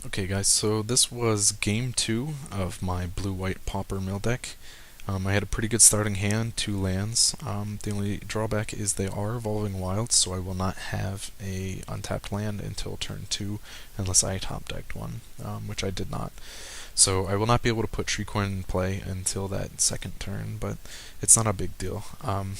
Okay guys, so this was game 2 of my blue-white Pauper Mill deck. I had a pretty good starting hand, 2 lands. The only drawback is they are evolving wilds, so I will not have a untapped land until turn 2 unless I top decked one, which I did not. So I will not be able to put Treecorn in play until that second turn, but it's not a big deal.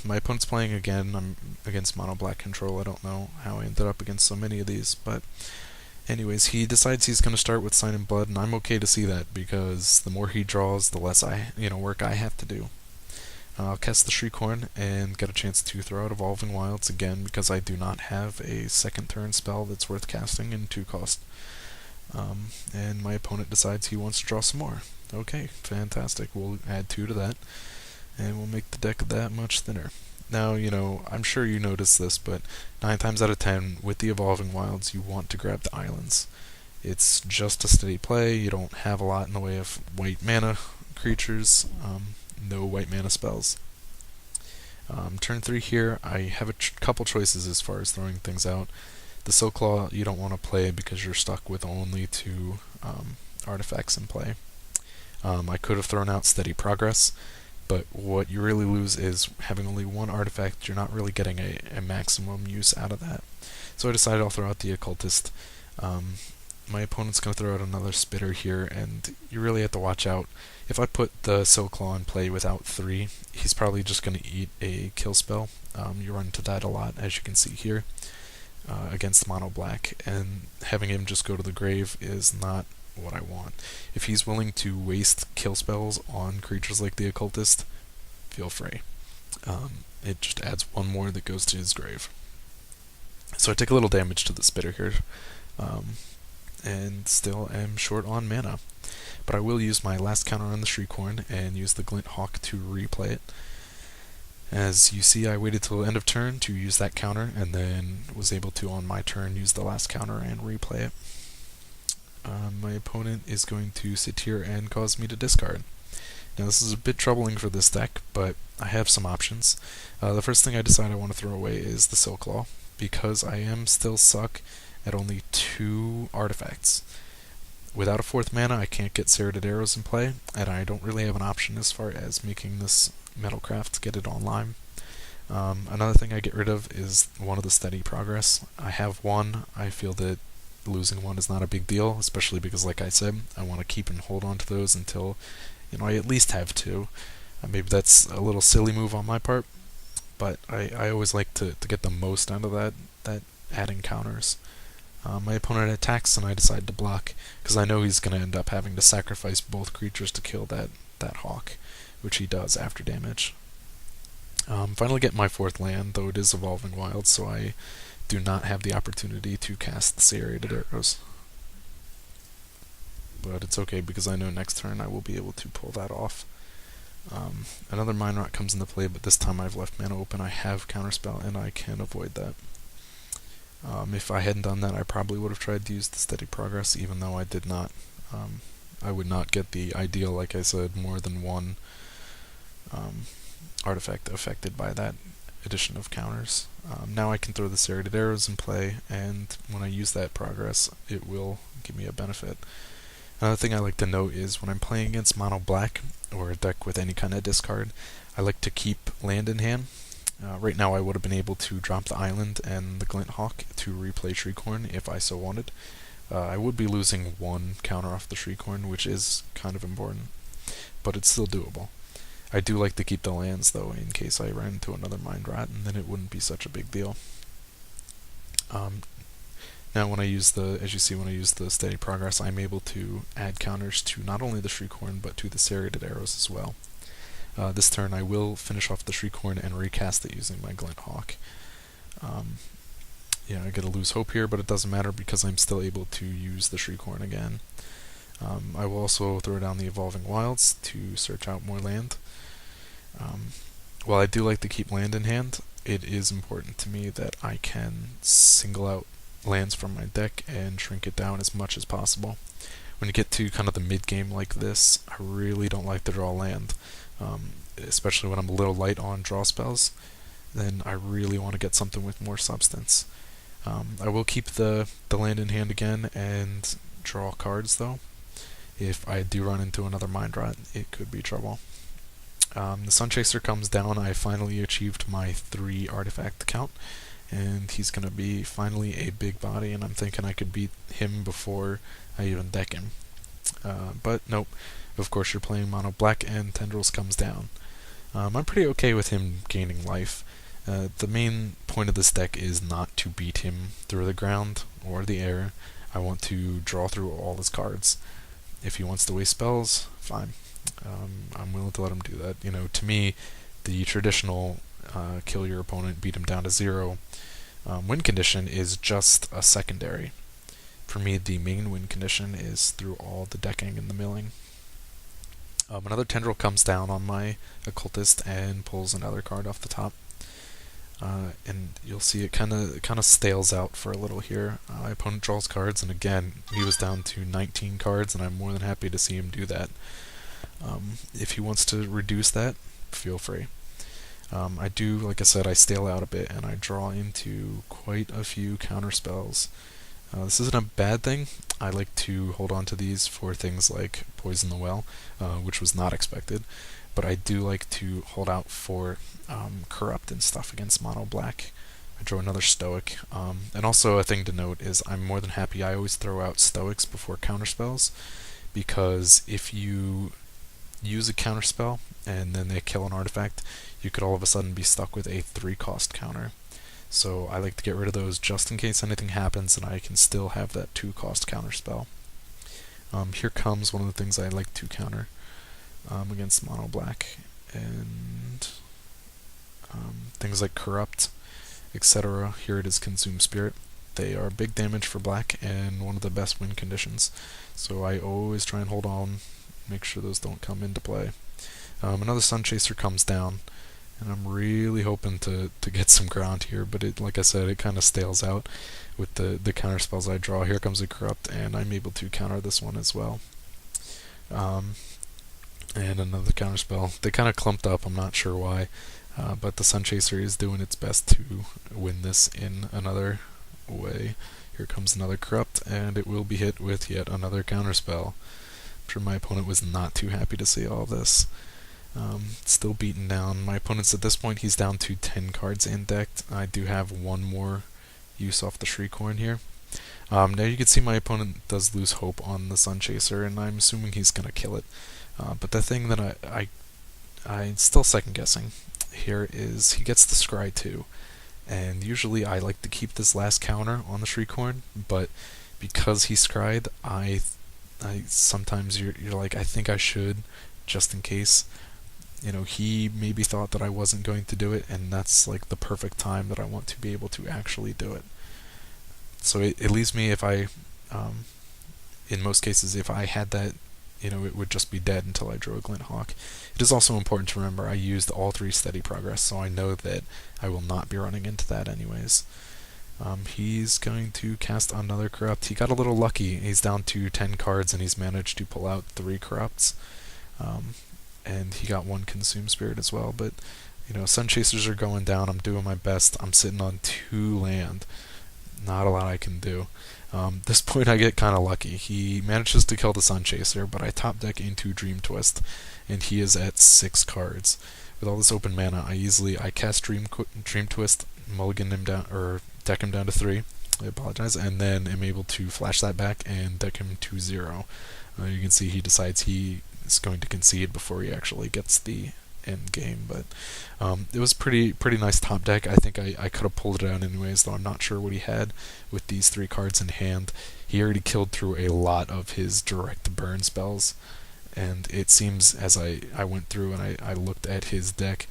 My opponent's playing again. I'm against mono black control. I don't know how I ended up against so many of these, but anyways, he decides he's going to start with Sign in Blood, and I'm okay to see that because the more he draws, the less work I have to do. I'll cast the Shriekhorn and get a chance to throw out Evolving Wilds again because I do not have a second turn spell that's worth casting in 2 cost. And my opponent decides he wants to draw some more. Okay, fantastic. We'll add 2 to that, and we'll make the deck that much thinner. Now, I'm sure you noticed this, but 9 times out of 10, with the Evolving Wilds, you want to grab the islands. It's just a steady play. You don't have a lot in the way of white mana creatures, no white mana spells. Turn 3 here, I have a couple choices as far as throwing things out. The Silklaw you don't want to play because you're stuck with only 2 artifacts in play. I could have thrown out Steady Progress, but what you really lose is having only 1 artifact. You're not really getting a maximum use out of that. So I decided I'll throw out the Occultist. My opponent's going to throw out another Spitter here, and you really have to watch out. If I put the Silklaw in play without 3, he's probably just going to eat a kill spell. You run into that a lot, as you can see here, against mono black, and having him just go to the grave is not what I want. If he's willing to waste kill spells on creatures like the Occultist, feel free. It just adds 1 more that goes to his grave. So I take a little damage to the Spitter here, and still am short on mana. But I will use my last counter on the Shriekhorn and use the Glint Hawk to replay it. As you see, I waited till the end of turn to use that counter, and then was able to, on my turn, use the last counter and replay it. My opponent is going to sit here and cause me to discard. Now this is a bit troubling for this deck, but I have some options. The first thing I decide I want to throw away is the Silklaw, because I am still stuck at only 2 artifacts. Without a 4th mana, I can't get Serrated Arrows in play, and I don't really have an option as far as making this Metalcraft to get it online. Another thing I get rid of is one of the Steady Progress. I have 1. I feel that losing 1 is not a big deal, especially because, like I said, I want to keep and hold on to those until I at least have 2. Maybe that's a little silly move on my part, but I always like to get the most out of that adding counters. My opponent attacks and I decide to block because I know he's going to end up having to sacrifice both creatures to kill that hawk, which he does after damage. Finally get my 4th land, though it is Evolving Wild, so I do not have the opportunity to cast the Serrated Arrows. But it's okay because I know next turn I will be able to pull that off. Another Mind Rot comes into play, but this time I've left mana open. I have Counterspell and I can avoid that. If I hadn't done that, I probably would have tried to use the Steady Progress, even though I did not. I would not get the ideal, like I said, more than 1 artifact affected by that addition of counters. Now I can throw the Serrated Arrows in play, and when I use that progress, it will give me a benefit. Another thing I like to note is when I'm playing against mono black, or a deck with any kind of discard, I like to keep land in hand. Right now I would have been able to drop the island and the Glint Hawk to replay Shriekhorn if I so wanted. I would be losing 1 counter off the Shriekhorn, which is kind of important, but it's still doable. I do like to keep the lands, though, in case I ran into another Mind Rot, and then it wouldn't be such a big deal. Now when I use as you see, when I use the Steady Progress, I'm able to add counters to not only the Shriekhorn, but to the Serrated Arrows as well. This turn I will finish off the Shriekhorn and recast it using my Glint Hawk. I get to lose hope here, but it doesn't matter because I'm still able to use the Shriekhorn again. I will also throw down the Evolving Wilds to search out more land. While I do like to keep land in hand, it is important to me that I can single out lands from my deck and shrink it down as much as possible. When you get to kind of the mid-game like this, I really don't like to draw land, especially when I'm a little light on draw spells. Then I really want to get something with more substance. I will keep the land in hand again and draw cards though. If I do run into another Mind Rot, it could be trouble. The Sun Chaser comes down. I finally achieved my 3 artifact count, and he's going to be finally a big body, and I'm thinking I could beat him before I even deck him. But nope, of course you're playing mono black, and Tendrils comes down. I'm pretty okay with him gaining life. The main point of this deck is not to beat him through the ground or the air. I want to draw through all his cards. If he wants to waste spells, fine. I'm willing to let him do that. You know, to me, the traditional kill your opponent, beat him down to 0 win condition is just a secondary. For me, the main win condition is through all the decking and the milling. Another Tendril comes down on my Occultist and pulls another card off the top. And you'll see it kind of stales out for a little here. My opponent draws cards, and again, he was down to 19 cards, and I'm more than happy to see him do that. If he wants to reduce that, feel free. I do, like I said, I stale out a bit, and I draw into quite a few counter spells. This isn't a bad thing. I like to hold on to these for things like Poison the Well, which was not expected, but I do like to hold out for Corrupt and stuff against mono black. I draw another Stoic. And also a thing to note is I'm more than happy. I always throw out Stoics before counterspells, because if you use a counterspell and then they kill an artifact, you could all of a sudden be stuck with a 3-cost counter. So I like to get rid of those just in case anything happens and I can still have that 2-cost counterspell. Here comes one of the things I like to counter against mono black, and things like Corrupt, etc. Here it is Consume Spirit. They are big damage for black and one of the best win conditions, so I always try and hold on, make sure those don't come into play. Another Sun Chaser comes down, and I'm really hoping to get some ground here, but it, like I said, it kind of stales out with the counter spells I draw. Here comes a Corrupt, and I'm able to counter this one as well. And another counter spell. They kind of clumped up, I'm not sure why, but the Sun Chaser is doing its best to win this in another way. Here comes another Corrupt, and it will be hit with yet another counter spell. I'm sure my opponent was not too happy to see all this. Still beaten down. My opponent's at this point, he's down to 10 cards in decked. I do have one more use off the Shriekhorn here. Now you can see my opponent does lose hope on the Sun Chaser, and I'm assuming he's going to kill it. But the thing that I'm still second guessing here is he gets the Scry too. And usually I like to keep this last counter on the Shriekhorn, but because he Scryed, I sometimes you're like, I think I should, just in case. You know, he maybe thought that I wasn't going to do it, and that's like the perfect time that I want to be able to actually do it. So it leaves me, if I, in most cases, if I had that, you know, it would just be dead until I drew a Glint Hawk. It is also important to remember I used all 3 steady progress, so I know that I will not be running into that anyways. He's going to cast another Corrupt. He got a little lucky. He's down to 10 cards, and he's managed to pull out 3 Corrupts. And he got 1 Consume Spirit as well, but, you know, Sun Chasers are going down. I'm doing my best. I'm sitting on 2 land. Not a lot I can do. This point I get kind of lucky. He manages to kill the Sun Chaser, but I top deck into Dream Twist, and he is at 6 cards. With all this open mana, I cast Dream Twist, mulligan him down, or deck him down to 3. I apologize, and then am able to flash that back and deck him to 0. You can see he decides he is going to concede before he actually gets the end game, but it was pretty nice top deck. I think I could have pulled it out anyways, though I'm not sure what he had with these 3 cards in hand. He already killed through a lot of his direct burn spells, and it seems as I went through and I looked at his deck,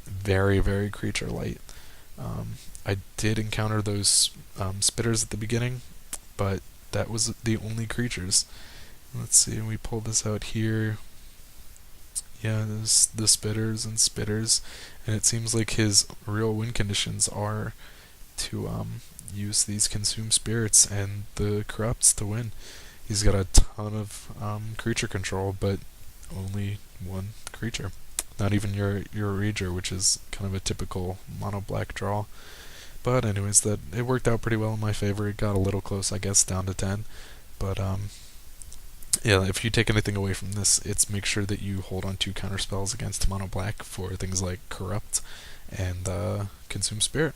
very, very creature light. I did encounter those spitters at the beginning, but that was the only creatures. Let's see, we pulled this out here. Yeah, there's the spitters, and it seems like his real win conditions are to use these Consume Spirits and the Corrupts to win. He's got a ton of creature control, but only 1 creature. Not even your Rager, which is kind of a typical mono black draw. But anyways, it worked out pretty well in my favor. It got a little close, I guess, down to 10. But yeah, if you take anything away from this, it's make sure that you hold on to counter spells against mono black for things like corrupt and consume spirit.